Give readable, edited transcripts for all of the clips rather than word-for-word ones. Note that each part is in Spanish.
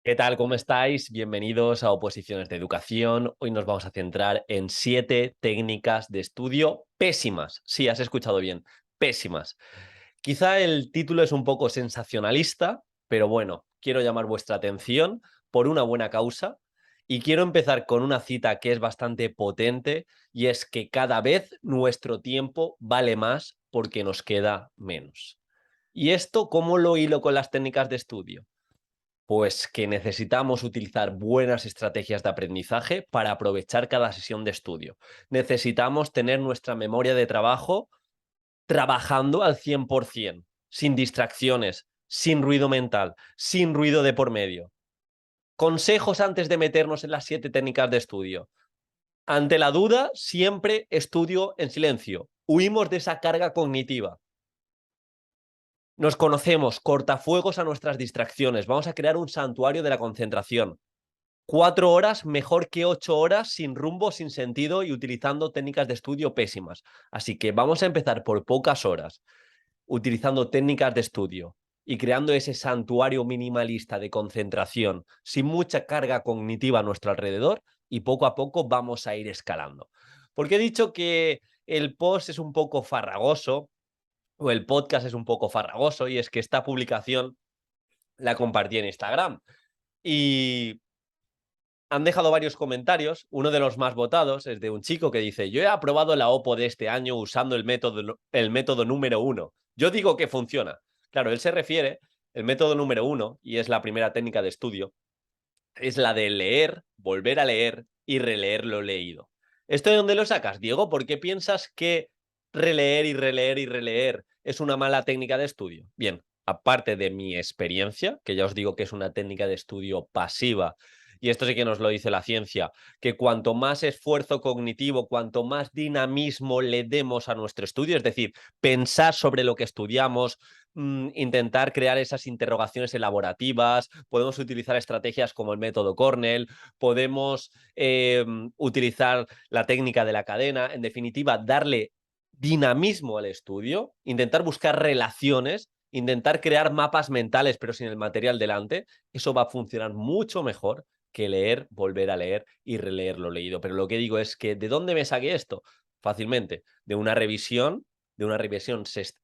¿Qué tal? ¿Cómo estáis? Bienvenidos a Oposiciones de Educación. Hoy nos vamos a centrar en 7 técnicas de estudio pésimas. Sí, has escuchado bien, pésimas. Quizá el título es un poco sensacionalista, pero bueno, quiero llamar vuestra atención por una buena causa y quiero empezar con una cita que es bastante potente y es que cada vez nuestro tiempo vale más porque nos queda menos. ¿Y esto cómo lo hilo con las técnicas de estudio? Pues que necesitamos utilizar buenas estrategias de aprendizaje para aprovechar cada sesión de estudio. Necesitamos tener nuestra memoria de trabajo trabajando al 100%, sin distracciones, sin ruido mental, sin ruido de por medio. Consejos antes de meternos en las 7 técnicas de estudio. Ante la duda, siempre estudio en silencio. Huimos de esa carga cognitiva. Nos conocemos, cortafuegos a nuestras distracciones. Vamos a crear un santuario de la concentración. 4 horas mejor que 8 horas sin rumbo, sin sentido y utilizando técnicas de estudio pésimas. Así que vamos a empezar por pocas horas, utilizando técnicas de estudio y creando ese santuario minimalista de concentración, sin mucha carga cognitiva a nuestro alrededor, y poco a poco vamos a ir escalando. Porque he dicho que el post es un poco farragoso, o el podcast es un poco farragoso, y es que esta publicación la compartí en Instagram. Y han dejado varios comentarios. Uno de los más votados es de un chico que dice: yo he aprobado la OPO de este año usando el método número 1. Yo digo que funciona. Claro, él se refiere, el método número 1, y es la primera técnica de estudio, es la de leer, volver a leer y releer lo leído. ¿Esto de dónde lo sacas, Diego? ¿Por qué piensas que releer y releer y releer es una mala técnica de estudio? Bien, aparte de mi experiencia, que ya os digo que es una técnica de estudio pasiva, y esto sí que nos lo dice la ciencia, que cuanto más esfuerzo cognitivo, cuanto más dinamismo le demos a nuestro estudio, es decir, pensar sobre lo que estudiamos, intentar crear esas interrogaciones elaborativas, podemos utilizar estrategias como el método Cornell, podemos utilizar la técnica de la cadena, en definitiva, darle dinamismo al estudio, intentar buscar relaciones, intentar crear mapas mentales pero sin el material delante. Eso va a funcionar mucho mejor que leer, volver a leer y releer lo leído. Pero lo que digo es que, ¿de dónde me saqué esto? Fácilmente, de una revisión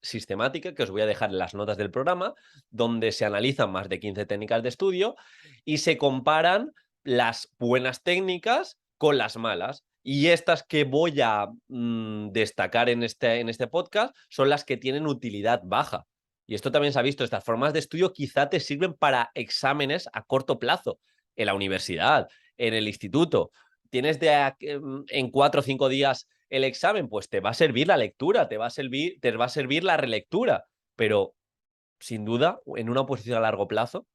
sistemática que os voy a dejar en las notas del programa, donde se analizan más de 15 técnicas de estudio y se comparan las buenas técnicas con las malas. Y estas que voy a destacar en este podcast son las que tienen utilidad baja. Y esto también se ha visto, estas formas de estudio quizá te sirven para exámenes a corto plazo, en la universidad, en el instituto. Tienes en 4 o 5 días el examen, pues te va a servir la lectura, te va a servir la relectura, pero sin duda, en una oposición a largo plazo,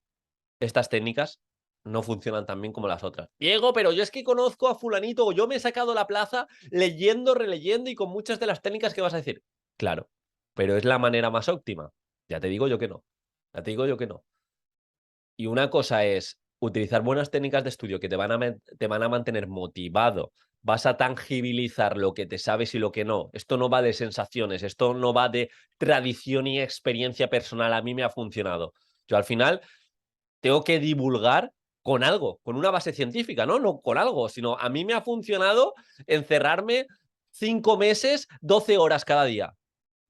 estas técnicas no funcionan tan bien como las otras. Diego, pero yo es que conozco a fulanito, o yo me he sacado la plaza leyendo, releyendo y con muchas de las técnicas que vas a decir. Claro, pero es la manera más óptima. Ya te digo yo que no. Ya te digo yo que no. Y una cosa es utilizar buenas técnicas de estudio que te van a mantener motivado, vas a tangibilizar lo que te sabes y lo que no. Esto no va de sensaciones, esto no va de tradición y experiencia personal. A mí me ha funcionado. Yo al final tengo que divulgar con algo, con una base científica, ¿no? No con algo, sino a mí me ha funcionado encerrarme 5 meses, 12 horas cada día.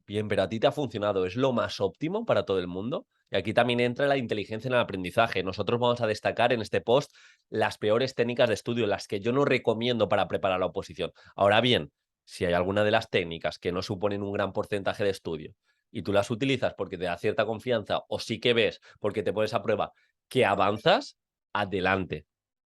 Bien, pero a ti te ha funcionado, ¿es lo más óptimo para todo el mundo? Y aquí también entra la inteligencia en el aprendizaje. Nosotros vamos a destacar en este post las peores técnicas de estudio, las que yo no recomiendo para preparar la oposición. Ahora bien, si hay alguna de las técnicas que no suponen un gran porcentaje de estudio y tú las utilizas porque te da cierta confianza o sí que ves porque te pones a prueba que avanzas, adelante.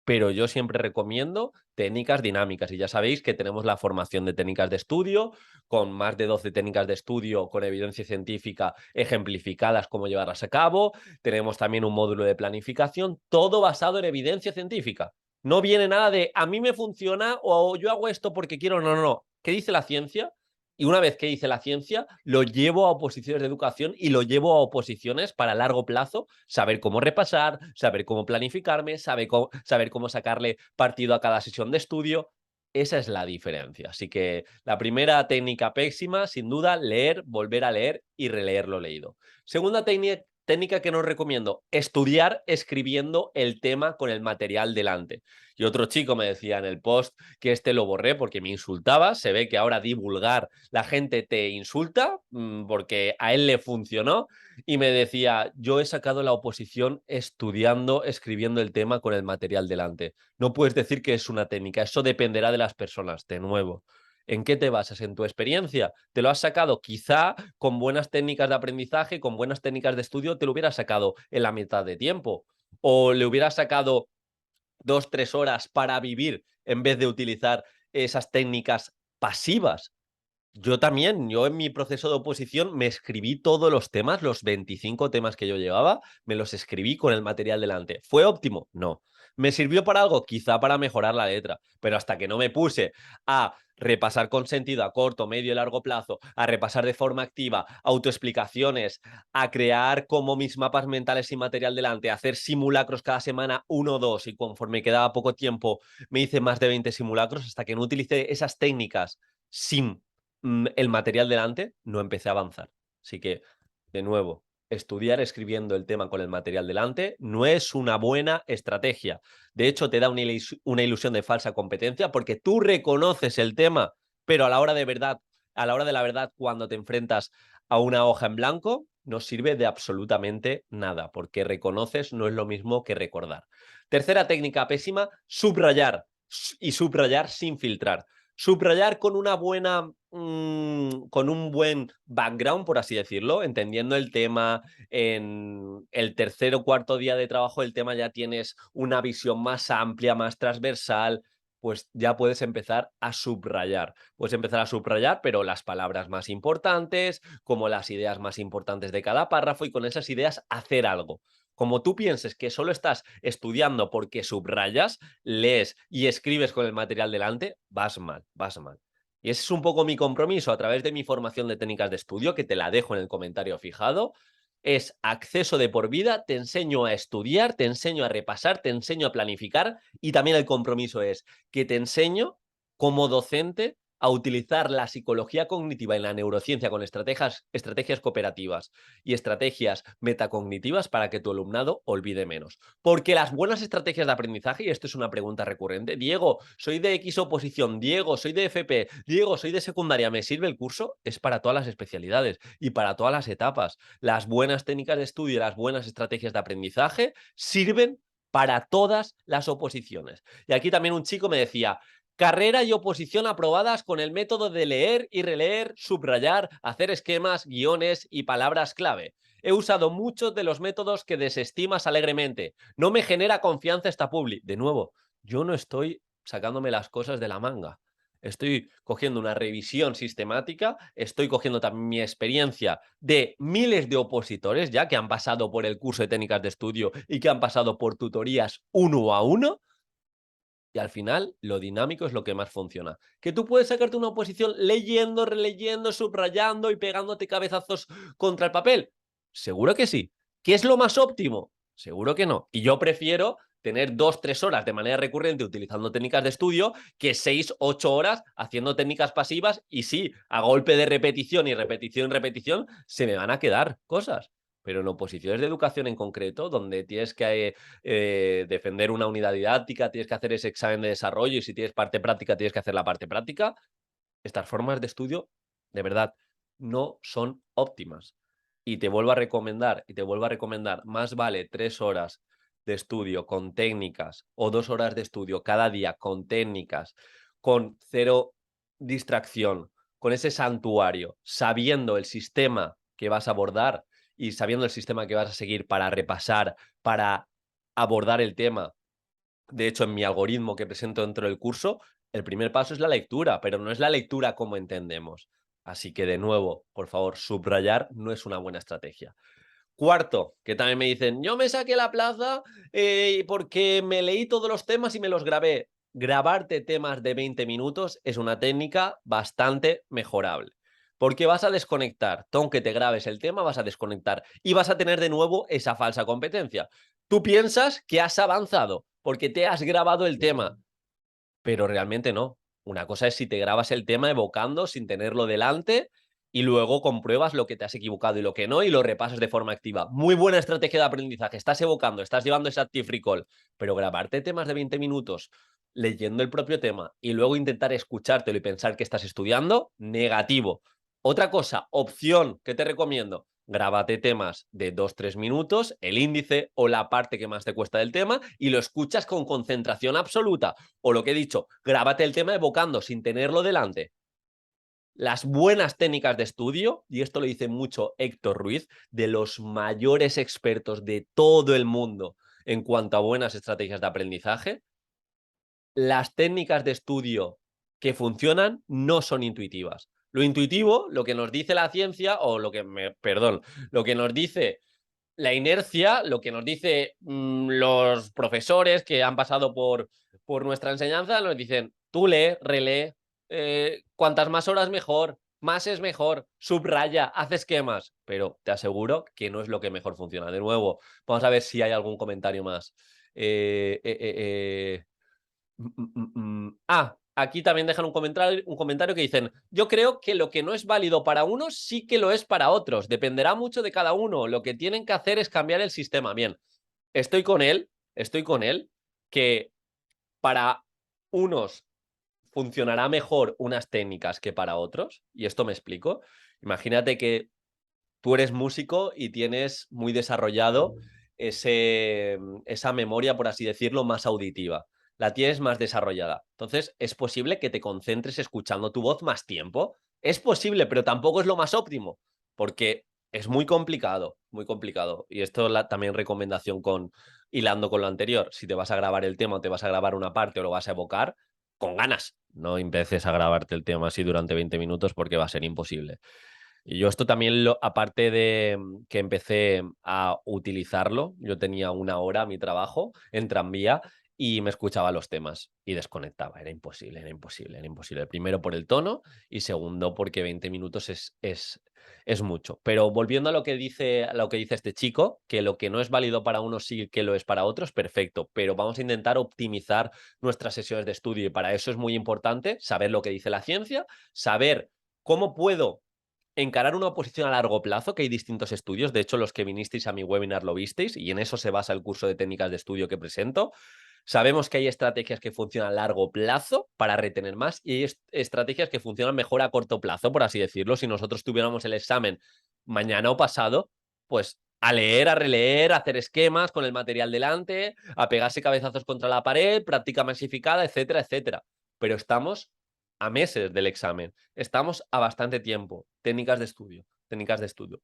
Pero yo siempre recomiendo técnicas dinámicas y ya sabéis que tenemos la formación de técnicas de estudio, con más de 12 técnicas de estudio con evidencia científica ejemplificadas cómo llevarlas a cabo. Tenemos también un módulo de planificación, todo basado en evidencia científica. No viene nada de a mí me funciona o yo hago esto porque quiero. No, no, no. ¿Qué dice la ciencia? Y una vez que dice la ciencia, lo llevo a oposiciones de educación y lo llevo a oposiciones para largo plazo, saber cómo repasar, saber cómo planificarme, saber cómo sacarle partido a cada sesión de estudio. Esa es la diferencia. Así que la primera técnica pésima, sin duda, leer, volver a leer y releer lo leído. Segunda técnica que no recomiendo, estudiar escribiendo el tema con el material delante. Y otro chico me decía en el post que lo borré porque me insultaba. Se ve que ahora divulgar, la gente te insulta porque a él le funcionó. Y me decía, yo he sacado la oposición estudiando, escribiendo el tema con el material delante. No puedes decir que es una técnica, eso dependerá de las personas, de nuevo. ¿En qué te basas? ¿En tu experiencia? ¿Te lo has sacado? Quizá con buenas técnicas de aprendizaje, con buenas técnicas de estudio, te lo hubieras sacado en la mitad de tiempo. O le hubieras sacado 2-3 horas para vivir en vez de utilizar esas técnicas pasivas. Yo también, yo en mi proceso de oposición me escribí todos los temas, los 25 temas que yo llevaba, me los escribí con el material delante. ¿Fue óptimo? No. ¿Me sirvió para algo? Quizá para mejorar la letra, pero hasta que no me puse a repasar con sentido a corto, medio y largo plazo, a repasar de forma activa, autoexplicaciones, a crear como mis mapas mentales y material delante, a hacer simulacros cada semana, 1 o 2, y conforme quedaba poco tiempo me hice más de 20 simulacros, hasta que no utilicé esas técnicas sin el material delante, no empecé a avanzar. Así que, de nuevo, estudiar escribiendo el tema con el material delante no es una buena estrategia. De hecho, te da una ilusión de falsa competencia porque tú reconoces el tema, pero a la hora de la verdad, cuando te enfrentas a una hoja en blanco, no sirve de absolutamente nada, porque reconoces no es lo mismo que recordar. Tercera técnica pésima, subrayar, y subrayar sin filtrar. Subrayar con una buena, con un buen background, por así decirlo, entendiendo el tema. En el tercer o cuarto día de trabajo el tema ya tienes una visión más amplia, más transversal, pues ya puedes empezar a subrayar. Puedes empezar a subrayar, pero las palabras más importantes, como las ideas más importantes de cada párrafo, y con esas ideas hacer algo. Como tú pienses que solo estás estudiando porque subrayas, lees y escribes con el material delante, vas mal, vas mal. Y ese es un poco mi compromiso a través de mi formación de técnicas de estudio, que te la dejo en el comentario fijado. Es acceso de por vida, te enseño a estudiar, te enseño a repasar, te enseño a planificar, y también el compromiso es que te enseño como docente a utilizar la psicología cognitiva y la neurociencia con estrategias cooperativas y estrategias metacognitivas para que tu alumnado olvide menos. Porque las buenas estrategias de aprendizaje, y esto es una pregunta recurrente, Diego, soy de X oposición, Diego, soy de FP, Diego, soy de secundaria, ¿me sirve el curso? Es para todas las especialidades y para todas las etapas. Las buenas técnicas de estudio y las buenas estrategias de aprendizaje sirven para todas las oposiciones. Y aquí también un chico me decía, carrera y oposición aprobadas con el método de leer y releer, subrayar, hacer esquemas, guiones y palabras clave. He usado muchos de los métodos que desestimas alegremente. No me genera confianza esta publi. De nuevo, yo no estoy sacándome las cosas de la manga. Estoy cogiendo una revisión sistemática, estoy cogiendo también mi experiencia de miles de opositores ya que han pasado por el curso de técnicas de estudio y que han pasado por tutorías 1 a 1. Y al final, lo dinámico es lo que más funciona. ¿Que tú puedes sacarte una oposición leyendo, releyendo, subrayando y pegándote cabezazos contra el papel? Seguro que sí. ¿Qué es lo más óptimo? Seguro que no. Y yo prefiero tener 2-3 horas de manera recurrente utilizando técnicas de estudio que 6-8 horas haciendo técnicas pasivas, y sí, a golpe de repetición y repetición y repetición se me van a quedar cosas. Pero en oposiciones de educación en concreto, donde tienes que defender una unidad didáctica, tienes que hacer ese examen de desarrollo, y si tienes parte práctica, tienes que hacer la parte práctica, estas formas de estudio, de verdad, no son óptimas. Y te vuelvo a recomendar, más vale 3 horas de estudio con técnicas o 2 horas de estudio cada día con técnicas, con cero distracción, con ese santuario, sabiendo el sistema que vas a abordar y sabiendo el sistema que vas a seguir para repasar, para abordar el tema. De hecho, en mi algoritmo que presento dentro del curso, el primer paso es la lectura, pero no es la lectura como entendemos. Así que, de nuevo, por favor, subrayar no es una buena estrategia. Cuarto, que también me dicen, yo me saqué la plaza porque me leí todos los temas y me los grabé. Grabarte temas de 20 minutos es una técnica bastante mejorable. Porque vas a desconectar, tú aunque te grabes el tema, vas a desconectar y vas a tener de nuevo esa falsa competencia. Tú piensas que has avanzado porque te has grabado el tema, pero realmente no. Una cosa es si te grabas el tema evocando sin tenerlo delante, y luego compruebas lo que te has equivocado y lo que no y lo repasas de forma activa. Muy buena estrategia de aprendizaje. Estás evocando, estás llevando ese active recall, pero grabarte temas de 20 minutos leyendo el propio tema y luego intentar escuchártelo y pensar que estás estudiando, negativo. Otra cosa, opción que te recomiendo, grábate temas de 2-3 minutos, el índice o la parte que más te cuesta del tema y lo escuchas con concentración absoluta. O lo que he dicho, grábate el tema evocando sin tenerlo delante. Las buenas técnicas de estudio, y esto lo dice mucho Héctor Ruiz, de los mayores expertos de todo el mundo en cuanto a buenas estrategias de aprendizaje, las técnicas de estudio que funcionan no son intuitivas. Lo intuitivo, lo que nos dice la ciencia, o lo que lo que nos dice la inercia, lo que nos dice los profesores que han pasado por nuestra enseñanza, nos dicen, tú lee, relee, cuantas más horas mejor, más es mejor, subraya, haz esquemas, pero te aseguro que no es lo que mejor funciona. De nuevo, vamos a ver si hay algún comentario más. Aquí también dejan un comentario que dicen, yo creo que lo que no es válido para unos sí que lo es para otros, dependerá mucho de cada uno, lo que tienen que hacer es cambiar el sistema. Bien, estoy con él, que para unos funcionará mejor unas técnicas que para otros, y esto me explico. Imagínate que tú eres músico y tienes muy desarrollado esa memoria, por así decirlo, más auditiva. La tienes más desarrollada. Entonces, es posible que te concentres escuchando tu voz más tiempo. Es posible, pero tampoco es lo más óptimo, porque es muy complicado, muy complicado. Y esto es también recomendación hilando con lo anterior. Si te vas a grabar el tema o te vas a grabar una parte o lo vas a evocar, con ganas. No empieces a grabarte el tema así durante 20 minutos porque va a ser imposible. Y yo esto también, aparte de que empecé a utilizarlo, yo tenía 1 hora a mi trabajo en tranvía y me escuchaba los temas y desconectaba. Era imposible, era imposible, era imposible. Primero por el tono y segundo porque 20 minutos es mucho. Pero volviendo a lo que dice este chico, que lo que no es válido para unos sí que lo es para otros, perfecto. Pero vamos a intentar optimizar nuestras sesiones de estudio y para eso es muy importante saber lo que dice la ciencia, saber cómo puedo encarar una oposición a largo plazo, que hay distintos estudios. De hecho, los que vinisteis a mi webinar lo visteis y en eso se basa el curso de técnicas de estudio que presento. Sabemos que hay estrategias que funcionan a largo plazo para retener más y hay estrategias que funcionan mejor a corto plazo, por así decirlo. Si nosotros tuviéramos el examen mañana o pasado, pues a leer, a releer, a hacer esquemas con el material delante, a pegarse cabezazos contra la pared, práctica masificada, etcétera, etcétera. Pero estamos a meses del examen. Estamos a bastante tiempo. Técnicas de estudio, técnicas de estudio.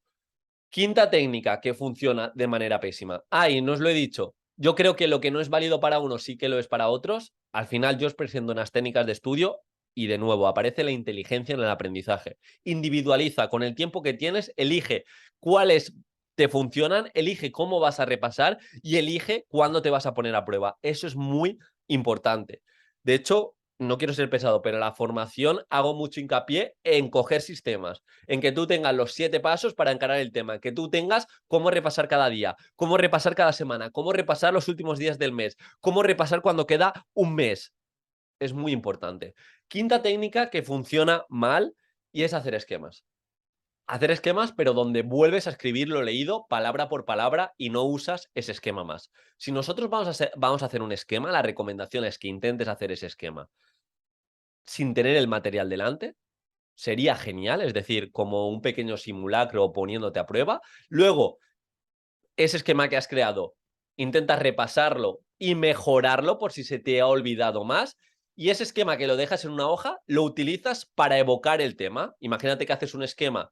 Quinta técnica que funciona de manera pésima. Y no os lo he dicho. Yo creo que lo que no es válido para unos sí que lo es para otros. Al final yo os presento unas técnicas de estudio y de nuevo aparece la inteligencia en el aprendizaje. Individualiza con el tiempo que tienes, elige cuáles te funcionan, elige cómo vas a repasar y elige cuándo te vas a poner a prueba. Eso es muy importante. De hecho, no quiero ser pesado, pero en la formación hago mucho hincapié en coger sistemas, en que tú tengas los 7 pasos para encarar el tema, que tú tengas cómo repasar cada día, cómo repasar cada semana, cómo repasar los últimos días del mes, cómo repasar cuando queda un mes. Es muy importante. Quinta técnica que funciona mal y es hacer esquemas. Hacer esquemas, pero donde vuelves a escribir lo leído palabra por palabra y no usas ese esquema más. Si nosotros vamos a hacer un esquema, la recomendación es que intentes hacer ese esquema sin tener el material delante. Sería genial, es decir, como un pequeño simulacro poniéndote a prueba. Luego, ese esquema que has creado, intentas repasarlo y mejorarlo por si se te ha olvidado más. Y ese esquema que lo dejas en una hoja, lo utilizas para evocar el tema. Imagínate que haces un esquema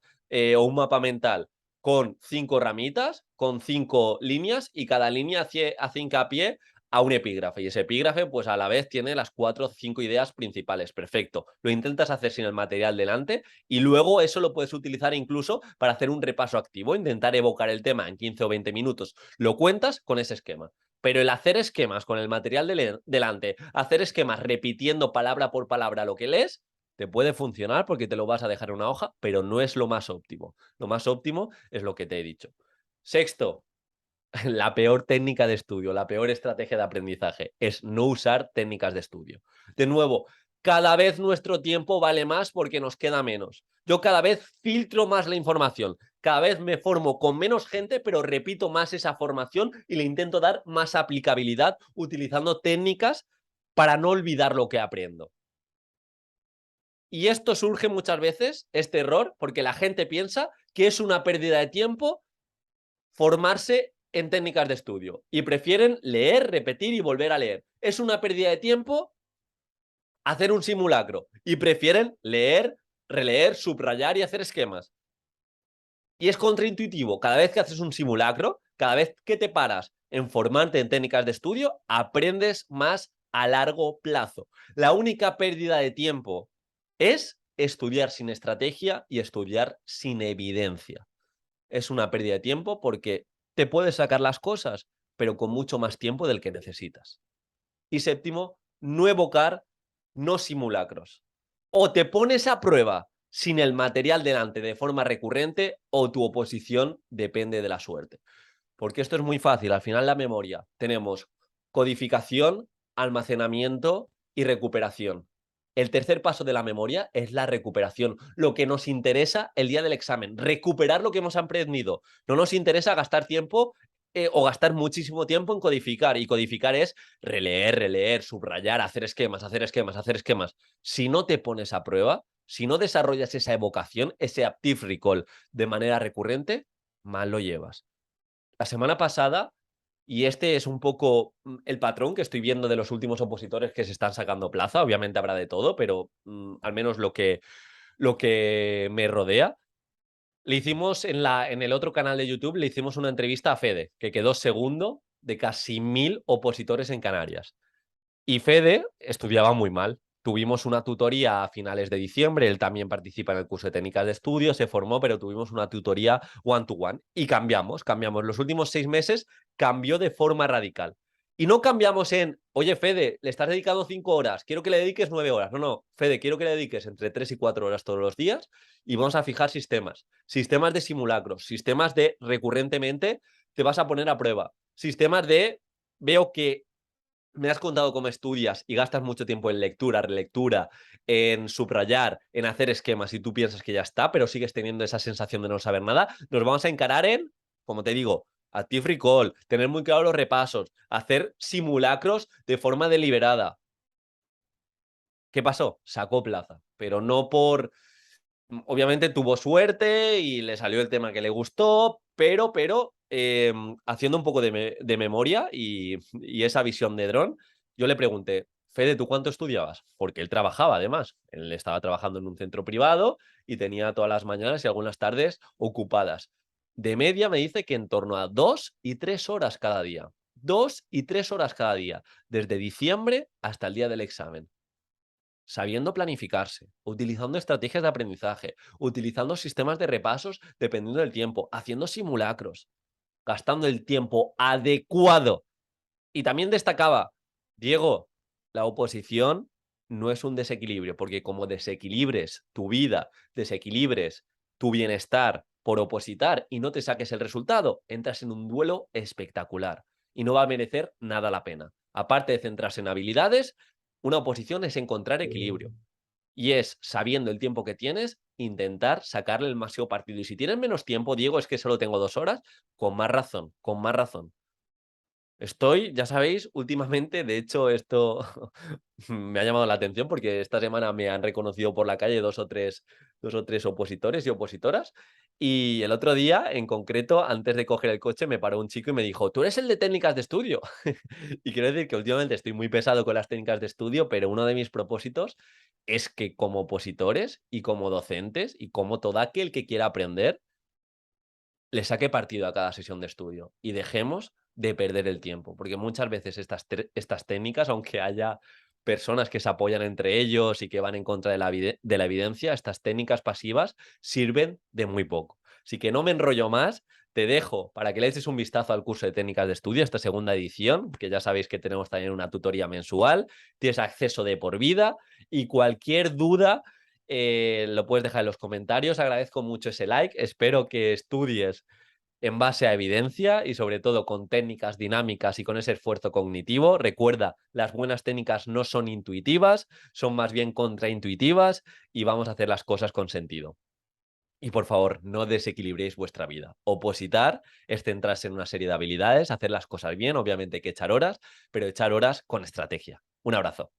o un mapa mental con 5 ramitas, con 5 líneas, y cada línea hace hincapié a un epígrafe. Y ese epígrafe, pues a la vez tiene las 4 o 5 ideas principales. Perfecto. Lo intentas hacer sin el material delante y luego eso lo puedes utilizar incluso para hacer un repaso activo, intentar evocar el tema en 15 o 20 minutos. Lo cuentas con ese esquema. Pero el hacer esquemas con el material delante, hacer esquemas repitiendo palabra por palabra lo que lees, te puede funcionar porque te lo vas a dejar en una hoja, pero no es lo más óptimo. Lo más óptimo es lo que te he dicho. Sexto, la peor técnica de estudio, la peor estrategia de aprendizaje es no usar técnicas de estudio. De nuevo, cada vez nuestro tiempo vale más porque nos queda menos. Yo cada vez filtro más la información, cada vez me formo con menos gente, pero repito más esa formación y le intento dar más aplicabilidad utilizando técnicas para no olvidar lo que aprendo. Y esto surge muchas veces, este error, porque la gente piensa que es una pérdida de tiempo formarse en técnicas de estudio y prefieren leer, repetir y volver a leer. Es una pérdida de tiempo hacer un simulacro y prefieren leer, releer, subrayar y hacer esquemas. Y es contraintuitivo. Cada vez que haces un simulacro, cada vez que te paras en formarte en técnicas de estudio, aprendes más a largo plazo. La única pérdida de tiempo es estudiar sin estrategia y estudiar sin evidencia. Es una pérdida de tiempo porque te puedes sacar las cosas, pero con mucho más tiempo del que necesitas. Y séptimo, no evocar, no simulacros. O te pones a prueba sin el material delante de forma recurrente o tu oposición depende de la suerte. Porque esto es muy fácil. Al final la memoria tenemos codificación, almacenamiento y recuperación. El tercer paso de la memoria es la recuperación, lo que nos interesa el día del examen, recuperar lo que hemos aprendido. No nos interesa gastar tiempo o gastar muchísimo tiempo en codificar, y codificar es releer, releer, subrayar, hacer esquemas, hacer esquemas, hacer esquemas. Si no te pones a prueba, si no desarrollas esa evocación, ese active recall de manera recurrente, mal lo llevas. La semana pasada, y este es un poco el patrón que estoy viendo de los últimos opositores que se están sacando plaza, obviamente habrá de todo, pero al menos lo que me rodea, le hicimos en el otro canal de YouTube, le hicimos una entrevista a Fede, que quedó segundo de casi 1000 opositores en Canarias. Y Fede estudiaba muy mal. Tuvimos una tutoría a finales de diciembre, él también participa en el curso de técnicas de estudio, se formó, pero tuvimos una tutoría one-to-one y cambiamos. Los últimos 6 meses cambió de forma radical. Y no cambiamos en, oye Fede, le estás dedicando 5 horas, quiero que le dediques 9 horas. No, no, Fede, quiero que le dediques entre 3 y 4 horas todos los días y vamos a fijar sistemas. Sistemas de simulacros, sistemas de recurrentemente te vas a poner a prueba. Sistemas de, veo que me has contado cómo estudias y gastas mucho tiempo en lectura, relectura, en subrayar, en hacer esquemas y tú piensas que ya está, pero sigues teniendo esa sensación de no saber nada, nos vamos a encarar en, como te digo, active recall, tener muy claro los repasos, hacer simulacros de forma deliberada. ¿Qué pasó? Sacó plaza, pero no por... Obviamente tuvo suerte y le salió el tema que le gustó, pero haciendo un poco de memoria y esa visión de dron, yo le pregunté, Fede, ¿tú cuánto estudiabas? Porque él trabajaba además, él estaba trabajando en un centro privado y tenía todas las mañanas y algunas tardes ocupadas. De media me dice que en torno a 2 y 3 horas cada día. 2 y 3 horas cada día, desde diciembre hasta el día del examen, sabiendo planificarse, utilizando estrategias de aprendizaje, utilizando sistemas de repasos dependiendo del tiempo, haciendo simulacros, gastando el tiempo adecuado. Y también destacaba, Diego, la oposición no es un desequilibrio, porque como desequilibres tu vida, desequilibres tu bienestar por opositar y no te saques el resultado, entras en un duelo espectacular y no va a merecer nada la pena. Aparte de centrarse en habilidades, una oposición es encontrar equilibrio. Y es, sabiendo el tiempo que tienes, intentar sacarle el máximo partido. Y si tienes menos tiempo, Diego, es que solo tengo 2 horas, con más razón, con más razón. Estoy, ya sabéis, últimamente, de hecho, esto me ha llamado la atención porque esta semana me han reconocido por la calle dos o tres opositores y opositoras. Y el otro día, en concreto, antes de coger el coche, me paró un chico y me dijo, ¿tú eres el de técnicas de estudio? Y quiero decir que últimamente estoy muy pesado con las técnicas de estudio, pero uno de mis propósitos es que como opositores y como docentes y como todo aquel que quiera aprender, le saque partido a cada sesión de estudio y dejemos de perder el tiempo, porque muchas veces estas técnicas, aunque haya personas que se apoyan entre ellos y que van en contra de la evidencia, estas técnicas pasivas sirven de muy poco. Así que no me enrollo más, te dejo para que le eches un vistazo al curso de técnicas de estudio, esta segunda edición, que ya sabéis que tenemos también una tutoría mensual, tienes acceso de por vida y cualquier duda lo puedes dejar en los comentarios. Agradezco mucho ese like. Espero que estudies en base a evidencia y sobre todo con técnicas dinámicas y con ese esfuerzo cognitivo. Recuerda, las buenas técnicas no son intuitivas, son más bien contraintuitivas y vamos a hacer las cosas con sentido. Y por favor, no desequilibréis vuestra vida. Opositar es centrarse en una serie de habilidades, hacer las cosas bien, obviamente hay que echar horas, pero echar horas con estrategia. Un abrazo.